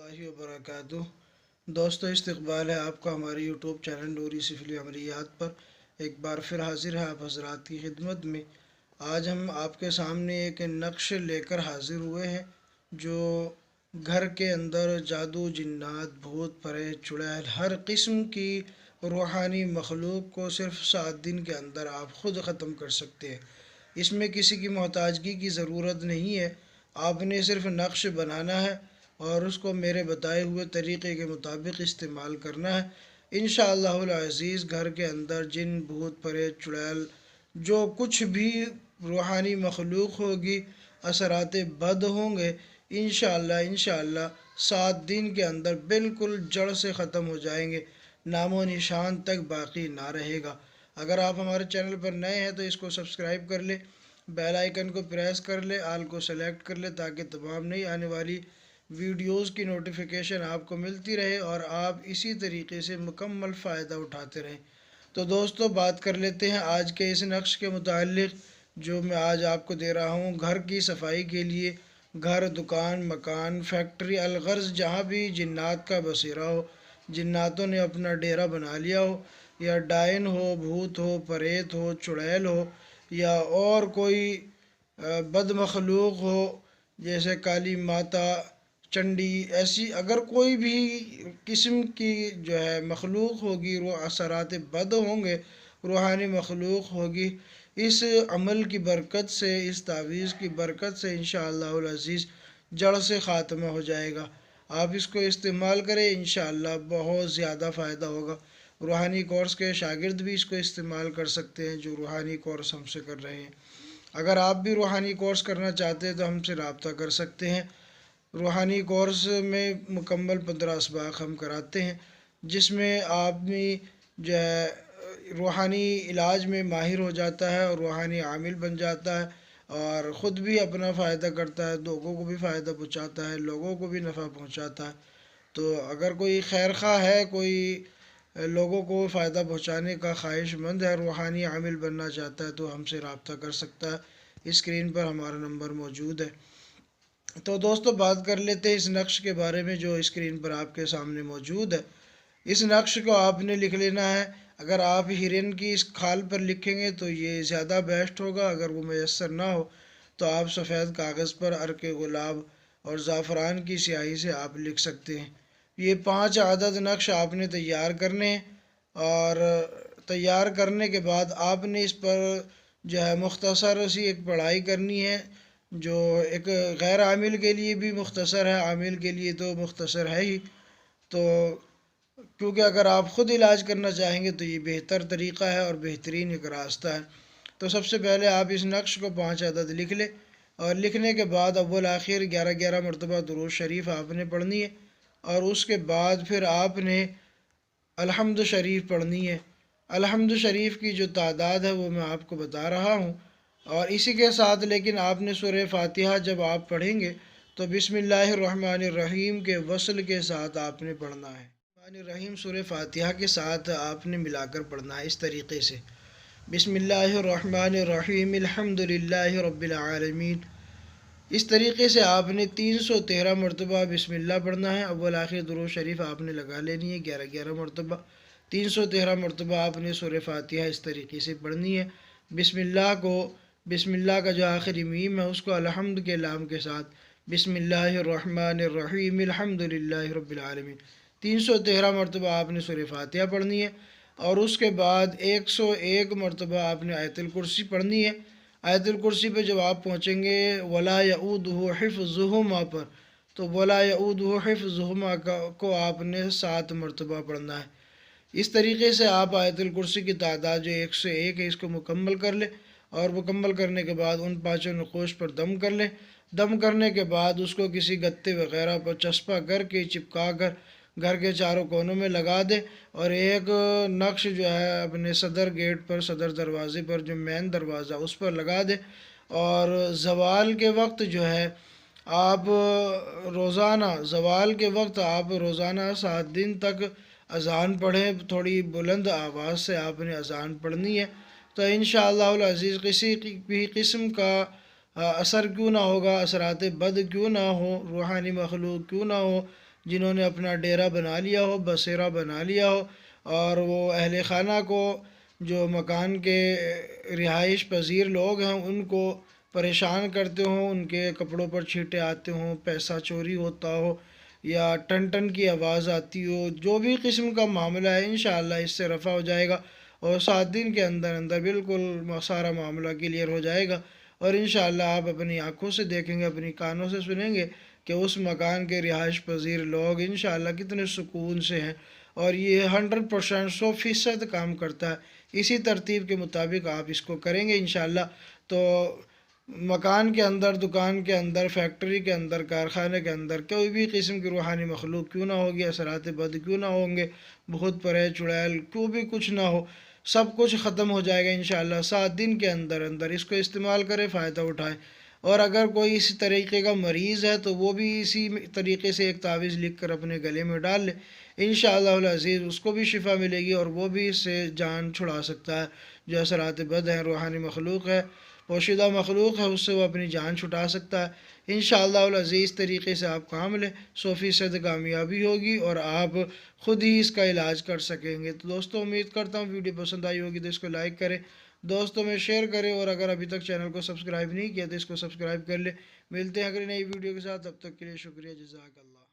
اللہ وبرکاتہ۔ دوستو، استقبال ہے آپ کا ہمارے یوٹیوب چینل نوری سفلی عملیات پر۔ ایک بار پھر حاضر ہے آپ حضرات کی خدمت میں۔ آج ہم آپ کے سامنے ایک نقش لے کر حاضر ہوئے ہیں جو گھر کے اندر جادو، جنات، بھوت، پریت، چڑیل، ہر قسم کی روحانی مخلوق کو صرف 7 دن کے اندر آپ خود ختم کر سکتے ہیں۔ اس میں کسی کی محتاجگی کی ضرورت نہیں ہے، آپ نے صرف نقش بنانا ہے اور اس کو میرے بتائے ہوئے طریقے کے مطابق استعمال کرنا ہے۔ انشاءاللہ العزیز گھر کے اندر جن، بھوت، پریت، چڑیل، جو کچھ بھی روحانی مخلوق ہوگی، اثرات بد ہوں گے، انشاءاللہ 7 دن کے اندر بالکل جڑ سے ختم ہو جائیں گے، نام و نشان تک باقی نہ رہے گا۔ اگر آپ ہمارے چینل پر نئے ہیں تو اس کو سبسکرائب کر لیں، بیل آئیکن کو پریس کر لیں، آل کو سلیکٹ کر لیں تاکہ تمام نئی آنے والی ویڈیوز کی نوٹیفیکیشن آپ کو ملتی رہے اور آپ اسی طریقے سے مکمل فائدہ اٹھاتے رہیں۔ تو دوستو، بات کر لیتے ہیں آج کے اس نقش کے متعلق جو میں آج آپ کو دے رہا ہوں۔ گھر کی صفائی کے لیے گھر، دکان، مکان، فیکٹری، الغرض جہاں بھی جنات کا بسیرا ہو، جناتوں نے اپنا ڈیرا بنا لیا ہو، یا ڈائن ہو، بھوت ہو، پریت ہو، چڑیل ہو، یا اور کوئی بد مخلوق ہو جیسے کالی ماتا، چنڈی، ایسی اگر کوئی بھی قسم کی جو ہے مخلوق ہوگی، وہ اثرات بد ہوں گے، روحانی مخلوق ہوگی، اس عمل کی برکت سے، اس تعویذ کی برکت سے انشاءاللہ العزیز جڑ سے خاتمہ ہو جائے گا۔ آپ اس کو استعمال کریں، انشاءاللہ بہت زیادہ فائدہ ہوگا۔ روحانی کورس کے شاگرد بھی اس کو استعمال کر سکتے ہیں جو روحانی کورس ہم سے کر رہے ہیں۔ اگر آپ بھی روحانی کورس کرنا چاہتے ہیں تو ہم سے رابطہ کر سکتے ہیں۔ روحانی کورس میں مکمل 15 اسباق ہم کراتے ہیں، جس میں آدمی جو ہے روحانی علاج میں ماہر ہو جاتا ہے اور روحانی عامل بن جاتا ہے، اور خود بھی اپنا فائدہ کرتا ہے، لوگوں کو بھی فائدہ پہنچاتا ہے، لوگوں کو بھی نفع پہنچاتا ہے۔ تو اگر کوئی خیر خواہ ہے، کوئی لوگوں کو فائدہ پہنچانے کا خواہش مند ہے، روحانی عامل بننا چاہتا ہے، تو ہم سے رابطہ کر سکتا ہے۔ اسکرین پر ہمارا نمبر موجود ہے۔ تو دوستو، بات کر لیتے ہیں اس نقش کے بارے میں جو اسکرین پر آپ کے سامنے موجود ہے۔ اس نقش کو آپ نے لکھ لینا ہے۔ اگر آپ ہرن کی اس کھال پر لکھیں گے تو یہ زیادہ بیسٹ ہوگا، اگر وہ میسر نہ ہو تو آپ سفید کاغذ پر عرق گلاب اور زعفران کی سیاہی سے آپ لکھ سکتے ہیں۔ یہ 5 عدد نقش آپ نے تیار کرنے ہیں، اور تیار کرنے کے بعد آپ نے اس پر جو ہے مختصر سی ایک پڑھائی کرنی ہے، جو ایک غیر عامل کے لیے بھی مختصر ہے، عامل کے لیے تو مختصر ہے ہی۔ تو کیونکہ اگر آپ خود علاج کرنا چاہیں گے تو یہ بہتر طریقہ ہے اور بہترین ایک راستہ ہے۔ تو سب سے پہلے آپ اس نقش کو 5 عدد لکھ لیں، اور لکھنے کے بعد اول آخر 11 مرتبہ درود شریف آپ نے پڑھنی ہے، اور اس کے بعد پھر آپ نے الحمد شریف پڑھنی ہے۔ الحمد شریف کی جو تعداد ہے وہ میں آپ کو بتا رہا ہوں، اور اسی کے ساتھ لیکن آپ نے سورہ فاتحہ جب آپ پڑھیں گے تو بسم اللہ الرحمن الرحیم کے وصل کے ساتھ آپ نے پڑھنا ہے۔ الرحمن الرحیم سورہ فاتحہ کے ساتھ آپ نے ملا کر پڑھنا ہے اس طریقے سے: بسم اللہ الرحمن الرحیم الحمد للہ رب العالمین۔ اس طریقے سے آپ نے 313 مرتبہ بسم اللہ پڑھنا ہے۔ اول آخر درود شریف آپ نے لگا لینی ہے 11 مرتبہ۔ 313 مرتبہ آپ نے سورہ فاتحہ اس طریقے سے پڑھنی ہے۔ بسم اللہ کا جو آخری میم ہے اس کو الحمد کے لام کے ساتھ بسم اللہ الرحمن الرحیم الحمد للہ رب العالمین 313 مرتبہ آپ نے سورہ فاتحہ پڑھنی ہے، اور اس کے بعد 101 مرتبہ آپ نے آیت الکرسی پڑھنی ہے۔ آیت الکرسی پہ جب آپ پہنچیں گے وَلَا يَؤُودُهُ حِفْظُهُمَا پر، تو وَلَا يَؤُودُهُ حِفْظُهُمَا کو آپ نے 7 مرتبہ پڑھنا ہے۔ اس طریقے سے آپ آیت الکرسی کی تعداد جو 101 ہے اس کو مکمل کر لیں، اور مکمل کرنے کے بعد ان 5 نقوش پر دم کر لیں۔ دم کرنے کے بعد اس کو کسی گتے وغیرہ پر چسپاں کر کے چپکا کر گھر کے چاروں کونوں میں لگا دیں، اور ایک نقش جو ہے اپنے صدر گیٹ پر، صدر دروازے پر جو مین دروازہ اس پر لگا دیں، اور زوال کے وقت جو ہے آپ زوال کے وقت آپ روزانہ 7 دن تک اذان پڑھیں۔ تھوڑی بلند آواز سے آپ نے اذان پڑھنی ہے، تو انشاءاللہ العزیز کسی بھی قسم کا اثر کیوں نہ ہوگا، اثرات بد کیوں نہ ہو، روحانی مخلوق کیوں نہ ہو، جنہوں نے اپنا ڈیرا بنا لیا ہو، بسیرا بنا لیا ہو، اور وہ اہل خانہ کو، جو مکان کے رہائش پذیر لوگ ہیں، ان کو پریشان کرتے ہوں، ان کے کپڑوں پر چھینٹے آتے ہوں، پیسہ چوری ہوتا ہو یا ٹن ٹن کی آواز آتی ہو، جو بھی قسم کا معاملہ ہے انشاءاللہ اس سے رفع ہو جائے گا، اور 7 دن کے اندر اندر بالکل سارا معاملہ کلیئر ہو جائے گا، اور انشاءاللہ آپ اپنی آنکھوں سے دیکھیں گے، اپنی کانوں سے سنیں گے کہ اس مکان کے رہائش پذیر لوگ انشاءاللہ کتنے سکون سے ہیں، اور یہ 100% 100% کام کرتا ہے۔ اسی ترتیب کے مطابق آپ اس کو کریں گے انشاءاللہ، تو مکان کے اندر، دکان کے اندر، فیکٹری کے اندر، کارخانے کے اندر کوئی بھی قسم کی روحانی مخلوق کیوں نہ ہوگی، اثرات بد کیوں نہ ہوں گے، بہت پرے چڑیل کیوں بھی کچھ نہ ہو، سب کچھ ختم ہو جائے گا انشاءاللہ 7 دن کے اندر اندر۔ اس کو استعمال کریں، فائدہ اٹھائیں، اور اگر کوئی اسی طریقے کا مریض ہے تو وہ بھی اسی طریقے سے ایک تعویذ لکھ کر اپنے گلے میں ڈال لے، انشاءاللہ العزیز اس کو بھی شفا ملے گی، اور وہ بھی اس سے جان چھڑا سکتا ہے۔ جو اثرات بد ہیں، روحانی مخلوق ہے، پوشیدہ مخلوق ہے، اس سے وہ اپنی جان چھٹا سکتا ہے انشاءاللہ العزیز۔ طریقے سے آپ کام لیں، 100% کامیابی ہوگی، اور آپ خود ہی اس کا علاج کر سکیں گے۔ تو دوستوں، امید کرتا ہوں ویڈیو پسند آئی ہوگی تو اس کو لائک کریں، دوستوں میں شیئر کریں، اور اگر ابھی تک چینل کو سبسکرائب نہیں کیا تو اس کو سبسکرائب کر لیں۔ ملتے ہیں اگلی نئی ویڈیو کے ساتھ، تب تک کے لیے شکریہ، جزاک اللہ۔